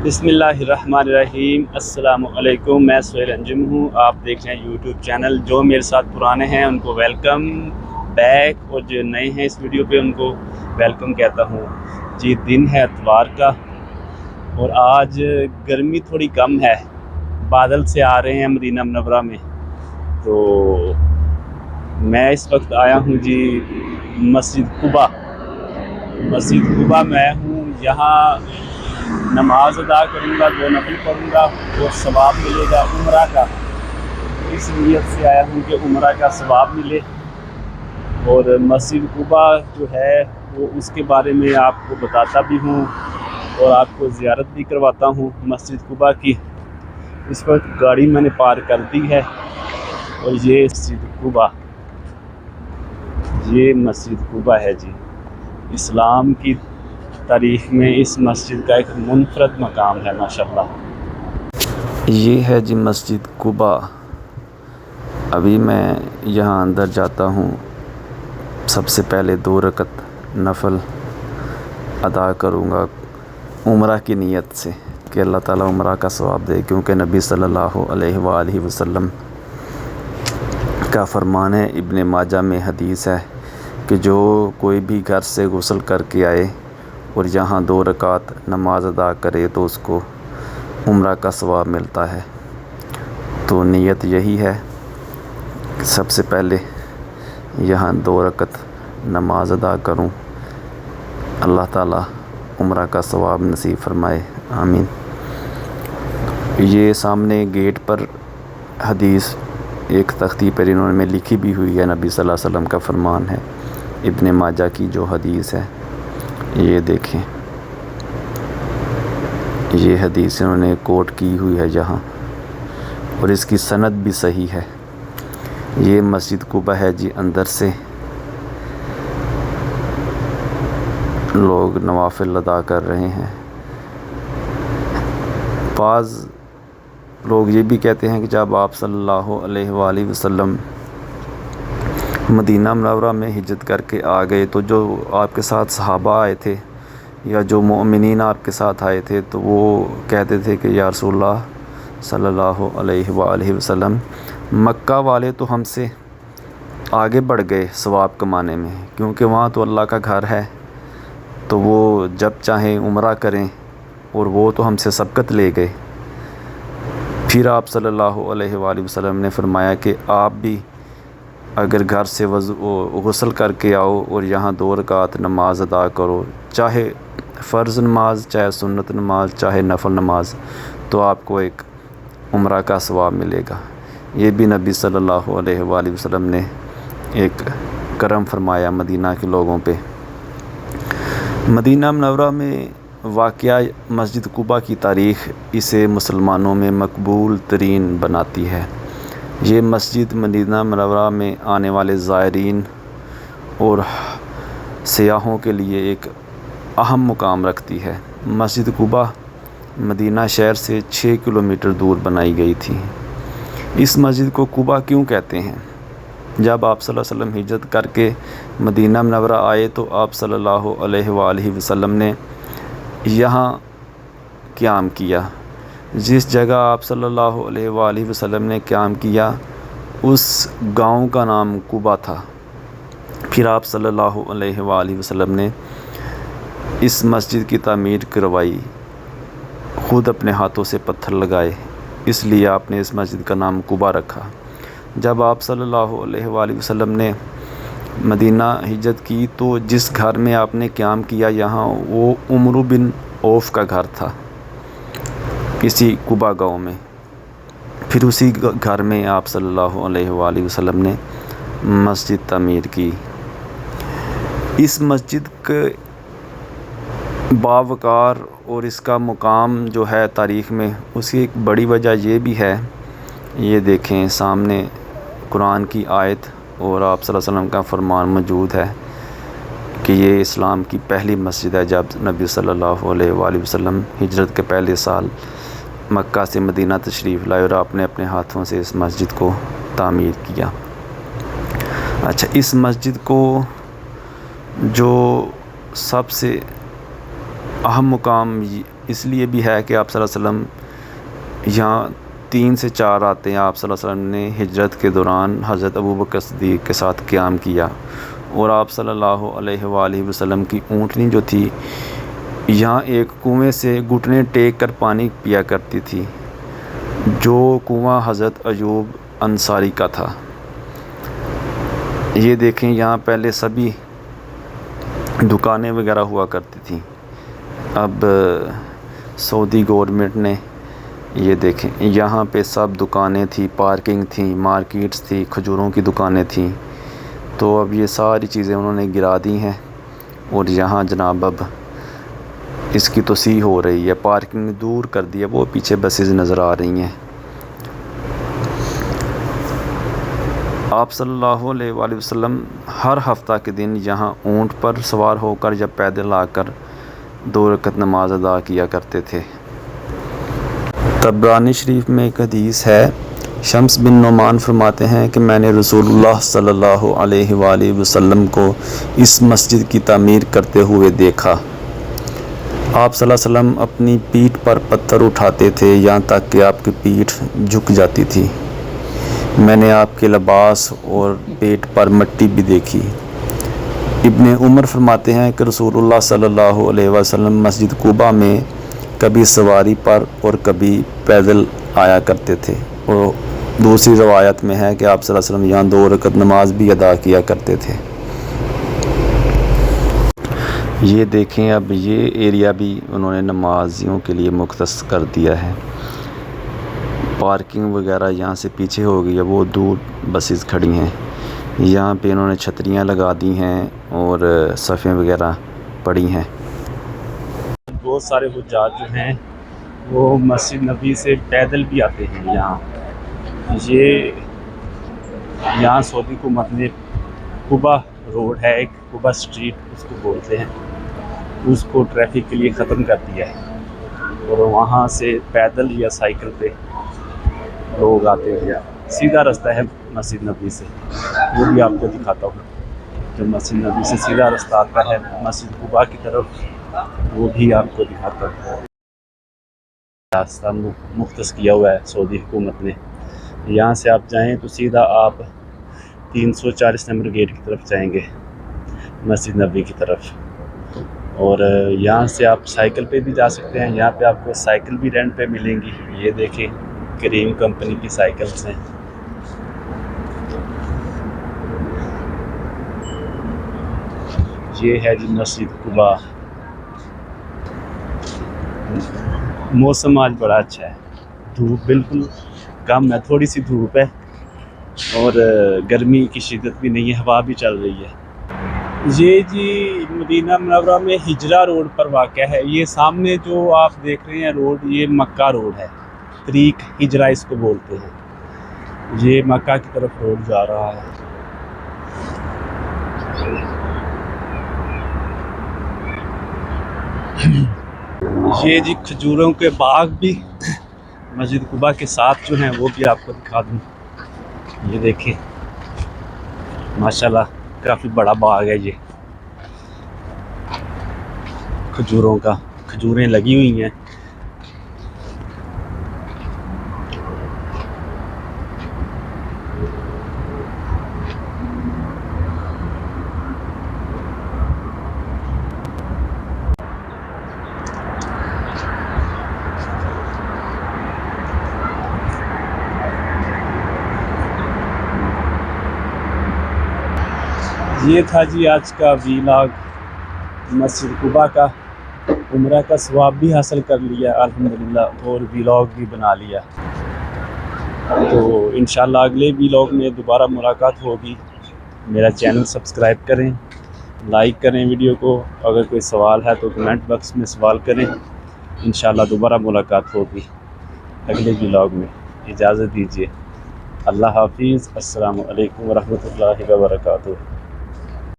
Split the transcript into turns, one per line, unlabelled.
بسم اللہ الرحمن الرحیم۔ السلام علیکم، میں سہیل انجم ہوں۔ آپ دیکھ رہے ہیں یوٹیوب چینل۔ جو میرے ساتھ پرانے ہیں ان کو ویلکم بیک، اور جو نئے ہیں اس ویڈیو پہ ان کو ویلکم کہتا ہوں جی۔ دن ہے اتوار کا اور آج گرمی تھوڑی کم ہے، بادل سے آ رہے ہیں مدینہ منورہ میں۔ تو میں اس وقت آیا ہوں جی مسجد قباء میں ہوں۔ یہاں نماز ادا کروں گا، 2 نفل پڑھوں گا اور ثواب ملے گا عمرہ کا۔ اس نیت سے آیا ہوں کہ عمرہ کا ثواب ملے، اور مسجد قباء جو ہے وہ اس کے بارے میں آپ کو بتاتا بھی ہوں اور آپ کو زیارت بھی کرواتا ہوں مسجد قباء کی۔ اس وقت گاڑی میں نے پارک کر دی ہے، اور یہ مسجد قباء ہے جی۔ اسلام کی تاریخ میں اس مسجد کا ایک منفرد مقام ہے ماشاءاللہ۔
یہ ہے جی مسجد قباء۔ ابھی میں یہاں اندر جاتا ہوں، سب سے پہلے 2 رکعت نفل ادا کروں گا عمرہ کی نیت سے کہ اللہ تعالیٰ عمرہ کا ثواب دے، کیونکہ نبی صلی اللہ علیہ وآلہ وسلم کا فرمان ہے، ابن ماجہ میں حدیث ہے کہ جو کوئی بھی گھر سے غسل کر کے آئے اور یہاں 2 رکعت نماز ادا کرے تو اس کو عمرہ کا ثواب ملتا ہے۔ تو نیت یہی ہے کہ سب سے پہلے یہاں 2 رکعت نماز ادا کروں، اللہ تعالیٰ عمرہ کا ثواب نصیب فرمائے، آمین۔ یہ سامنے گیٹ پر حدیث ایک تختی پر انہوں نے لکھی بھی ہوئی ہے، نبی صلی اللہ علیہ وسلم کا فرمان ہے، ابن ماجہ کی جو حدیث ہے۔ یہ دیکھیں، یہ حدیث انہوں نے کوٹ کی ہوئی ہے یہاں، اور اس کی سند بھی صحیح ہے۔ یہ مسجد قباء ہے جی، اندر سے لوگ نوافل ادا کر رہے ہیں۔ بعض لوگ یہ بھی کہتے ہیں کہ جب آپ صلی اللہ علیہ وآلہ وسلم مدینہ منورہ میں ہجرت کر کے آ گئے تو جو آپ کے ساتھ صحابہ آئے تھے یا جو مومنین آپ کے ساتھ آئے تھے تو وہ کہتے تھے کہ یا رسول اللہ صلی اللہ علیہ وآلہ وسلم، مکہ والے تو ہم سے آگے بڑھ گئے ثواب کمانے میں، کیونکہ وہاں تو اللہ کا گھر ہے، تو وہ جب چاہیں عمرہ کریں، اور وہ تو ہم سے سبقت لے گئے۔ پھر آپ صلی اللہ علیہ وآلہ وسلم نے فرمایا کہ آپ بھی اگر گھر سے غسل کر کے آؤ اور یہاں 2 رکعت نماز ادا کرو، چاہے فرض نماز، چاہے سنت نماز، چاہے نفل نماز، تو آپ کو ایک عمرہ کا ثواب ملے گا۔ یہ بھی نبی صلی اللہ علیہ وآلہ وسلم نے ایک کرم فرمایا مدینہ کے لوگوں پہ۔ مدینہ منورہ میں واقعہ مسجد قباء کی تاریخ اسے مسلمانوں میں مقبول ترین بناتی ہے۔ یہ مسجد مدینہ منورہ میں آنے والے زائرین اور سیاحوں کے لیے ایک اہم مقام رکھتی ہے۔ مسجد قباء مدینہ شہر سے 6 کلومیٹر دور بنائی گئی تھی۔ اس مسجد کو قباء کیوں کہتے ہیں؟ جب آپ صلی اللہ علیہ وسلم ہجرت کر کے مدینہ منورہ آئے تو آپ صلی اللہ علیہ وآلہ وسلم نے یہاں قیام کیا۔ جس جگہ آپ صلی اللہ علیہ وآلہ وسلم نے قیام کیا اس گاؤں کا نام قباء تھا۔ پھر آپ صلی اللہ علیہ وآلہ وسلم نے اس مسجد کی تعمیر کروائی، خود اپنے ہاتھوں سے پتھر لگائے، اس لیے آپ نے اس مسجد کا نام قباء رکھا۔ جب آپ صلی اللہ علیہ وآلہ وسلم نے مدینہ ہجرت کی تو جس گھر میں آپ نے قیام کیا یہاں وہ عمرو بن عوف کا گھر تھا، اسی قباء گاؤں میں۔ پھر اسی گھر میں آپ صلی اللہ علیہ وآلہ وسلم نے مسجد تعمیر کی۔ اس مسجد کے باوقار اور اس کا مقام جو ہے تاریخ میں، اس کی ایک بڑی وجہ یہ بھی ہے، یہ دیکھیں سامنے قرآن کی آیت اور آپ صلی اللہ علیہ وسلم کا فرمان موجود ہے کہ یہ اسلام کی پہلی مسجد ہے۔ جب نبی صلی اللہ علیہ وآلہ وسلم ہجرت کے پہلے سال مکہ سے مدینہ تشریف لائے اور آپ نے اپنے ہاتھوں سے اس مسجد کو تعمیر کیا۔ اچھا، اس مسجد کو جو سب سے اہم مقام اس لیے بھی ہے کہ آپ صلی اللہ علیہ وسلم یہاں 3 سے 4 راتیں آپ صلی اللہ علیہ وسلم نے ہجرت کے دوران حضرت ابوبکر صدیق کے ساتھ قیام کیا، اور آپ صلی اللہ علیہ وآلہ وسلم کی اونٹنی جو تھی یہاں ایک کنویں سے گھٹنے ٹیک کر پانی پیا کرتی تھی، جو کنواں حضرت ایوب انصاری کا تھا۔ یہ دیکھیں یہاں پہلے سبھی دکانیں وغیرہ ہوا کرتی تھیں، اب سعودی گورنمنٹ نے یہ دیکھیں یہاں پہ سب دکانیں تھیں، پارکنگ تھیں، مارکیٹس تھی، کھجوروں کی دکانیں تھیں، تو اب یہ ساری چیزیں انہوں نے گرا دی ہیں، اور یہاں جناب اب اس کی توسیع ہو رہی ہے، پارکنگ دور کر دی ہے، وہ پیچھے بسیز نظر آ رہی ہیں۔ آپ صلی اللہ علیہ وآلہ وسلم ہر ہفتہ کے دن یہاں اونٹ پر سوار ہو کر یا پیدل آ کر 2 رکعت نماز ادا کیا کرتے تھے۔ طبرانی شریف میں ایک حدیث ہے، شمس بن نعمان فرماتے ہیں کہ میں نے رسول اللہ صلی اللہ علیہ وآلہ وسلم کو اس مسجد کی تعمیر کرتے ہوئے دیکھا۔ آپ صلی اللہ علیہ وسلم اپنی پیٹھ پر پتھر اٹھاتے تھے یہاں تک کہ آپ کی پیٹھ جھک جاتی تھی۔ میں نے آپ کے لباس اور پیٹ پر مٹی بھی دیکھی۔ ابن عمر فرماتے ہیں کہ رسول اللہ صلی اللہ علیہ وسلم مسجد قباء میں کبھی سواری پر اور کبھی پیدل آیا کرتے تھے، اور دوسری روایت میں ہے کہ آپ صلی اللہ علیہ وسلم یہاں 2 رکعت نماز بھی ادا کیا کرتے تھے۔ یہ دیکھیں اب یہ ایریا بھی انہوں نے نمازیوں کے لیے مختص کر دیا ہے، پارکنگ وغیرہ یہاں سے پیچھے ہو گئی ہے، وہ دور بسیز کھڑی ہیں، یہاں پہ انہوں نے چھتریاں لگا دی ہیں اور صفیں وغیرہ پڑی ہیں۔
بہت سارے حجاج جو ہیں وہ مسجد نبی سے پیدل بھی آتے ہیں۔ یہاں سعودی حکومت نے قباء روڈ ہے، ایک قباء اسٹریٹ اس کو بولتے ہیں، اس کو ٹریفک کے لیے ختم کر دیا ہے، اور وہاں سے پیدل یا سائیکل پہ لوگ آتے ہیں۔ سیدھا رستہ ہے مسجد نبی سے، وہ بھی آپ کو دکھاتا ہوں، جو مسجد نبی سے سیدھا رستہ آتا ہے مسجد قباء کی طرف، وہ بھی آپ کو دکھاتا ہوں۔ راستہ مختص کیا ہوا ہے سعودی حکومت نے، یہاں سے آپ جائیں تو سیدھا آپ 340 نمبر گیٹ کی طرف جائیں گے، مسجد نبی کی طرف، اور یہاں سے آپ سائیکل پہ بھی جا سکتے ہیں۔ یہاں پہ آپ کو سائیکل بھی رینٹ پہ ملیں گی، یہ دیکھیں کریم کمپنی کی سائیکلز ہیں۔ یہ ہے جی مسجد قباء۔ موسم آج بڑا اچھا ہے، دھوپ بالکل کم ہے، تھوڑی سی دھوپ ہے، اور گرمی کی شدت بھی نہیں ہے، ہوا بھی چل رہی ہے۔ یہ جی مدینہ منورہ میں ہجرہ روڈ پر واقع ہے، یہ سامنے جو آپ دیکھ رہے ہیں روڈ، یہ مکہ روڈ ہے، طریق ہجرہ اس کو بولتے ہیں، یہ مکہ کی طرف روڈ جا رہا ہے۔ یہ جی کھجوروں کے باغ بھی مسجد قباء کے ساتھ جو ہیں وہ بھی آپ کو دکھا دوں، یہ دیکھیں ماشاءاللہ کافی بڑا باغ ہے، یہ کھجوروں کا، کھجوریں لگی ہوئی ہیں۔ یہ تھا جی آج کا ویلاگ مسجد قباء کا، عمرہ کا ثواب بھی حاصل کر لیا الحمدللہ، اور ویلاگ بھی بنا لیا۔ تو انشاءاللہ اگلے ویلاگ میں دوبارہ ملاقات ہوگی۔ میرا چینل سبسکرائب کریں، لائک کریں ویڈیو کو، اگر کوئی سوال ہے تو کمنٹ باکس میں سوال کریں، انشاءاللہ دوبارہ ملاقات ہوگی اگلے ویلاگ میں۔ اجازت دیجیے، اللہ حافظ، السلام علیکم ورحمۃ اللہ وبرکاتہ۔